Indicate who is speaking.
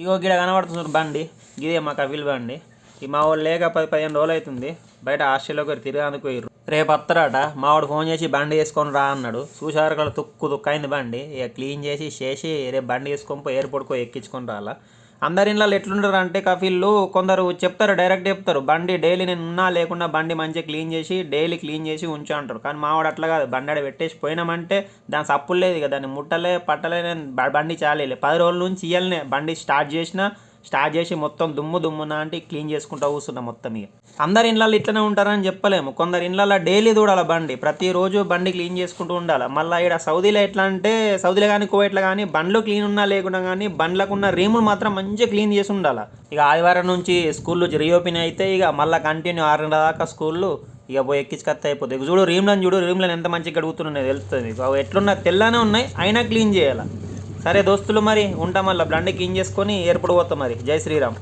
Speaker 1: ఇగో గిడ కనబడుతుంది బండి, గిదే మా కపిల్ బండి. ఈ మా వాళ్ళు లేక 10-15 రోజులు అవుతుంది. బయట హాస్టల్లోకి తిరగడానికి పోయిర్రు. రేపు వస్తారట. మా వాడు ఫోన్ చేసి బండి వేసుకొని రా అన్నాడు. చూసారు తుక్కు అయింది బండి. ఇక క్లీన్ చేసి రేపు బండి వేసుకొని పోయి ఎయిర్పోర్ట్కో ఎక్కించుకొని రాలా. అందరి ఇళ్ళలో ఎట్లుంటారు అంటే కఫీళ్ళు కొందరు చెప్తారు, డైరెక్ట్ చెప్తారు బండి డైలీ నేను ఉన్నా లేకుండా బండి మంచిగా డైలీ క్లీన్ చేసి ఉంచు అంటారు. కానీ మావాడు అట్లా కాదు, బండి ఆడ పెట్టేసి పోయినామంటే దాని సప్పులు లేదు కదా, దాన్ని ముట్టలే పట్టలే. నేను బండి చాలే 10 రోజుల నుంచి ఇయ్యాలనే బండి స్టార్ట్ చేసి మొత్తం దుమ్మునా అంటే క్లీన్ చేసుకుంటూ కూర్చున్నా మొత్తం. ఇక అందరి ఇళ్ళల్లో ఇట్లనే ఉంటారని చెప్పలేము. కొందరు ఇళ్ళల్లో డైలీ చూడాలి బండి, ప్రతిరోజు బండి క్లీన్ చేసుకుంటూ ఉండాలి. మళ్ళీ ఇక్కడ సౌదీలో ఎట్లా అంటే, సౌదీలో కానీ కువైట్లో కానీ బండ్లు క్లీన్ ఉన్నా లేకుండా కానీ బండ్లకు ఉన్న రీములు మాత్రం మంచిగా క్లీన్ చేసి ఉండాలి. ఇక ఆదివారం నుంచి స్కూళ్ళు రీఓపెన్ అయితే ఇక మళ్ళీ కంటిన్యూ 6 దాకా స్కూళ్ళు. ఇక పోయి ఎక్కించుకొస్తే అయిపోతుంది. చూడు రీమ్లను ఎంత మంచిగా గడుగుతున్నాయి తెలుస్తుంది. ఎట్లున్నా తెల్లానే ఉన్నాయి, అయినా క్లీన్ చేయాలి. సరే దోస్తులు, మరి ఉంటాం. మళ్ళీ బండి క్లీన్ చేసుకొని ఎయిర్పోర్ట్ పోతాం. మరి జై శ్రీరామ్.